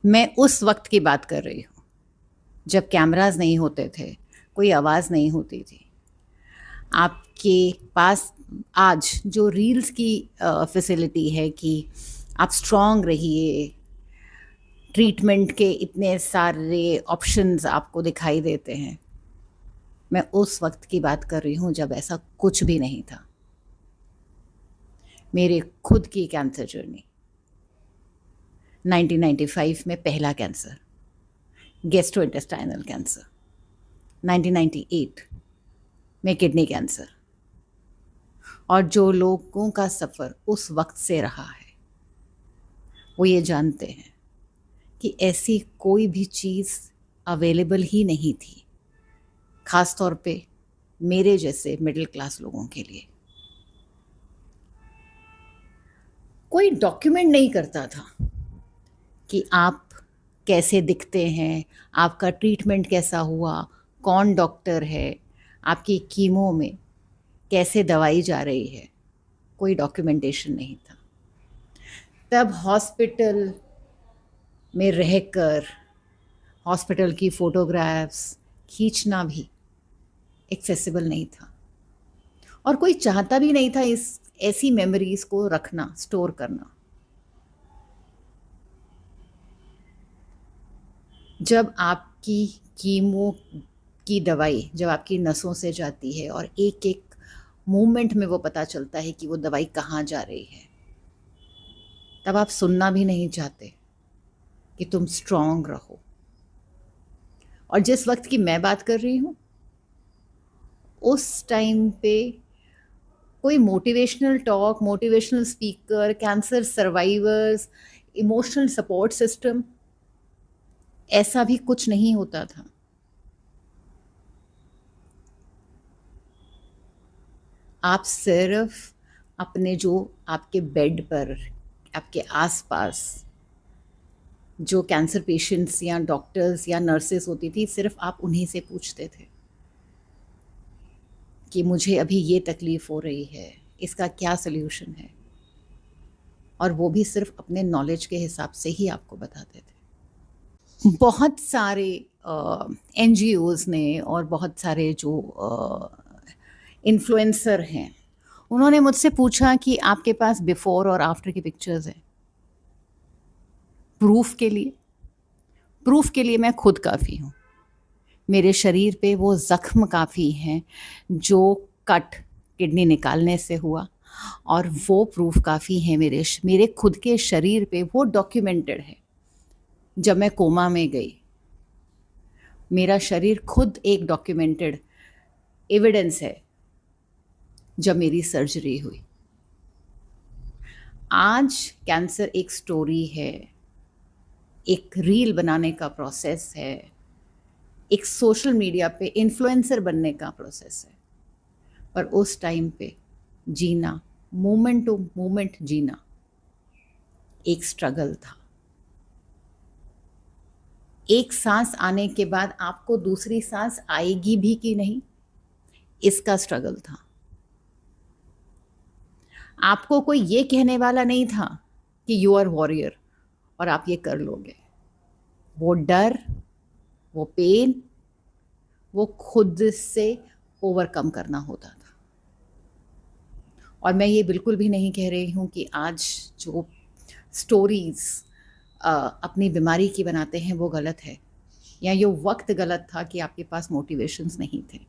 मैं उस वक़्त की बात कर रही हूँ, जब कैमराज़ नहीं होते थे, कोई आवाज़ नहीं होती थी। आपके पास आज जो रील्स की फैसिलिटी है कि आप स्ट्रॉन्ग रहिए, ट्रीटमेंट के इतने सारे ऑप्शंस आपको दिखाई देते हैं। मैं उस वक़्त की बात कर रही हूँ जब ऐसा कुछ भी नहीं था। मेरे खुद की कैंसर जर्नी 1995 में पहला कैंसर, गैस्ट्रोइंटेस्टाइनल कैंसर, 1998 में किडनी कैंसर, और जो लोगों का सफ़र उस वक़्त से रहा है, वो ये जानते हैं कि ऐसी कोई भी चीज़ अवेलेबल ही नहीं थी, ख़ास तौर पे मेरे जैसे मिडिल क्लास लोगों के लिए। कोई डॉक्यूमेंट नहीं करता था कि आप कैसे दिखते हैं, आपका ट्रीटमेंट कैसा हुआ, कौन डॉक्टर है, आपकी कीमो में कैसे दवाई जा रही है, कोई डॉक्यूमेंटेशन नहीं था। तब हॉस्पिटल में रहकर हॉस्पिटल की फ़ोटोग्राफ्स खींचना भी एक्सेसिबल नहीं था, और कोई चाहता भी नहीं था इस ऐसी मेमोरीज़ को रखना, स्टोर करना। जब आपकी कीमो की दवाई जब आपकी नसों से जाती है और एक-एक मूवमेंट में वो पता चलता है कि वो दवाई कहाँ जा रही है, तब आप सुनना भी नहीं चाहते कि तुम स्ट्रॉन्ग रहो। और जिस वक़्त की मैं बात कर रही हूँ, उस टाइम पे कोई motivational talk, motivational speaker, cancer survivors, emotional support system, ऐसा भी कुछ नहीं होता था। आप सिर्फ अपने जो आपके बेड पर, आपके आसपास जो कैंसर पेशेंट्स या डॉक्टर्स या नर्सेस होती थी, सिर्फ आप उन्हीं से पूछते थे कि मुझे अभी ये तकलीफ़ हो रही है, इसका क्या सॉल्यूशन है, और वो भी सिर्फ अपने नॉलेज के हिसाब से ही आपको बताते थे। बहुत सारे एनजीओज़ ने और बहुत सारे जो इन्फ्लुएंसर हैं, उन्होंने मुझसे पूछा कि आपके पास बिफ़ोर और आफ्टर की पिक्चर्स हैं, प्रूफ़ के लिए। प्रूफ़ के लिए मैं खुद काफ़ी हूँ। मेरे शरीर पे वो ज़ख्म काफ़ी हैं जो कट किडनी निकालने से हुआ, और वो प्रूफ़ काफ़ी हैं मेरे खुद के शरीर पे, वो डॉक्यूमेंटेड है। जब मैं कोमा में गई, मेरा शरीर खुद एक डॉक्यूमेंटेड एविडेंस है जब मेरी सर्जरी हुई। आज कैंसर एक स्टोरी है, एक रील बनाने का प्रोसेस है, एक सोशल मीडिया पे इन्फ्लुएंसर बनने का प्रोसेस है। पर उस टाइम पे जीना, मोमेंट टू मोमेंट जीना, एक स्ट्रगल था। एक सांस आने के बाद आपको दूसरी सांस आएगी भी कि नहीं, इसका स्ट्रगल था। आपको कोई ये कहने वाला नहीं था कि यू आर वॉरियर और आप ये कर लोगे। वो डर, वो पेन, वो खुद से ओवरकम करना होता था। और मैं ये बिल्कुल भी नहीं कह रही हूँ कि आज जो स्टोरीज़ अपनी बीमारी की बनाते हैं वो गलत है, या ये वक्त गलत था कि आपके पास मोटिवेशंस नहीं थे।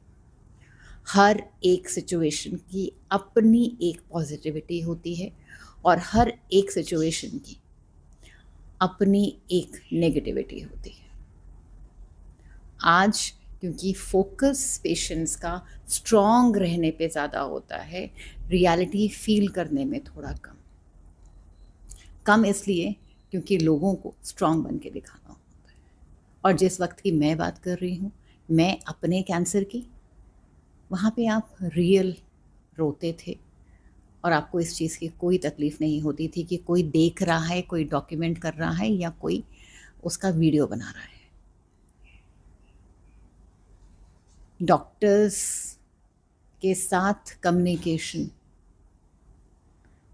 हर एक सिचुएशन की अपनी एक पॉजिटिविटी होती है, और हर एक सिचुएशन की अपनी एक नेगेटिविटी होती है। आज क्योंकि फोकस पेशेंट्स का स्ट्रॉन्ग रहने पे ज़्यादा होता है, रियलिटी फील करने में थोड़ा कम। कम इसलिए क्योंकि लोगों को स्ट्रॉन्ग बन के दिखाना होता है। और जिस वक्त की मैं बात कर रही हूँ, मैं अपने कैंसर की, वहाँ पे आप रियल रोते थे, और आपको इस चीज़ की कोई तकलीफ़ नहीं होती थी कि कोई देख रहा है, कोई डॉक्यूमेंट कर रहा है, या कोई उसका वीडियो बना रहा है। डॉक्टर्स के साथ कम्युनिकेशन,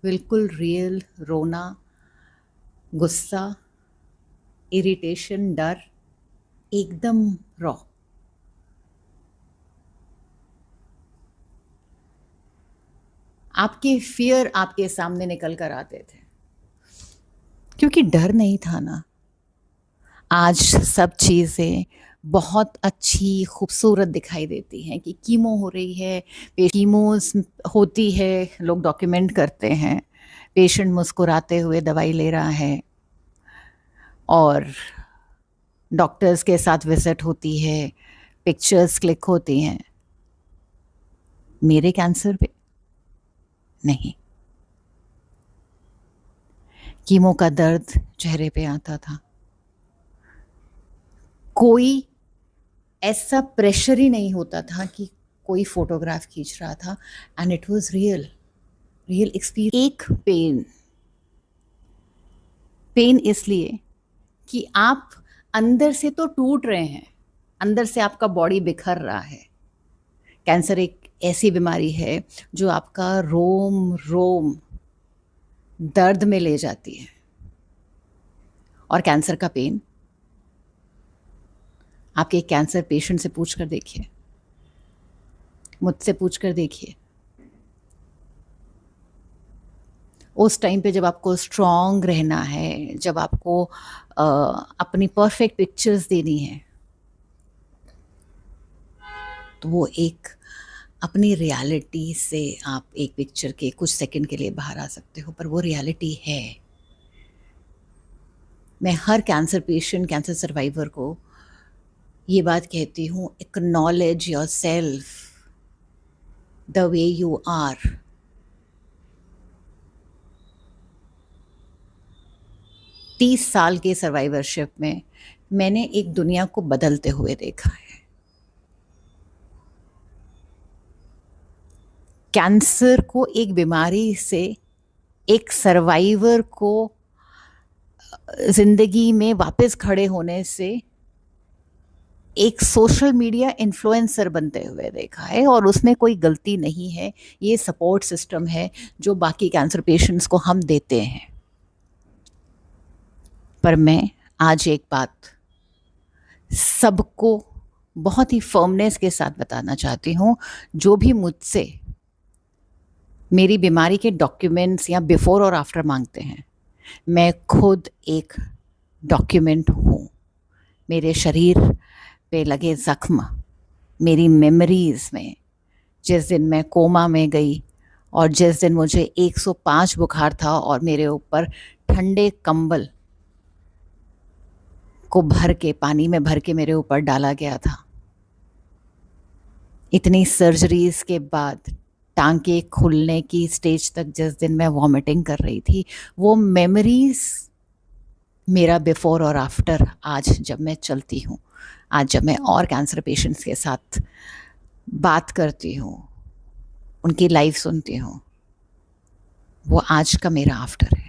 बिल्कुल रियल, रोना, गुस्सा, इरिटेशन, डर, एकदम रॉ। आपके फियर आपके सामने निकल कर आते थे, क्योंकि डर नहीं था ना। आज सब चीज़ें बहुत अच्छी खूबसूरत दिखाई देती हैं कि कीमो हो रही है, कीमोस होती है, लोग डॉक्यूमेंट करते हैं, पेशेंट मुस्कुराते हुए दवाई ले रहा है और डॉक्टर्स के साथ विजिट होती है, पिक्चर्स क्लिक होती हैं। मेरे कैंसर पे नहीं, कीमो का दर्द चेहरे पे आता था, कोई ऐसा प्रेशर ही नहीं होता था कि कोई फोटोग्राफ खींच रहा था, and it was real experience. एक पेन इसलिए कि आप अंदर से तो टूट रहे हैं, अंदर से आपका बॉडी बिखर रहा है। कैंसर एक ऐसी बीमारी है जो आपका रोम रोम दर्द में ले जाती है। और कैंसर का पेन आपके कैंसर पेशेंट से पूछ कर देखिए, मुझसे पूछ कर देखिए। उस टाइम पे जब आपको स्ट्रॉन्ग रहना है, जब आपको अपनी परफेक्ट पिक्चर्स देनी है, तो वो एक अपनी रियलिटी से आप एक पिक्चर के कुछ सेकंड के लिए बाहर आ सकते हो, पर वो रियलिटी है। मैं हर कैंसर पेशेंट, कैंसर सर्वाइवर को ये बात कहती हूँ, acknowledge yourself the way you are. तीस साल के सर्वाइवरशिप में मैंने एक दुनिया को बदलते हुए देखा है। कैंसर को एक बीमारी से एक सर्वाइवर को जिंदगी में वापस खड़े होने से एक सोशल मीडिया इन्फ्लुएंसर बनते हुए देखा है, और उसमें कोई गलती नहीं है। ये सपोर्ट सिस्टम है जो बाकी कैंसर पेशेंट्स को हम देते हैं। पर मैं आज एक बात सबको बहुत ही फर्मनेस के साथ बताना चाहती हूँ, जो भी मुझसे मेरी बीमारी के डॉक्यूमेंट्स या बिफोर और आफ्टर मांगते हैं, मैं खुद एक डॉक्यूमेंट हूँ। मेरे शरीर पे लगे ज़ख्म, मेरी मेमोरीज़ में, जिस दिन मैं कोमा में गई और जिस दिन मुझे 105 बुखार था और मेरे ऊपर ठंडे कंबल को भर के, पानी में भर के मेरे ऊपर डाला गया था, इतनी सर्जरीज के बाद टांके खुलने की स्टेज तक जिस दिन मैं वॉमिटिंग कर रही थी, वो मेमोरीज मेरा बिफोर और आफ्टर। आज जब मैं चलती हूँ, आज जब मैं और कैंसर पेशेंट्स के साथ बात करती हूँ, उनकी लाइफ सुनती हूँ, वो आज का मेरा आफ्टर है।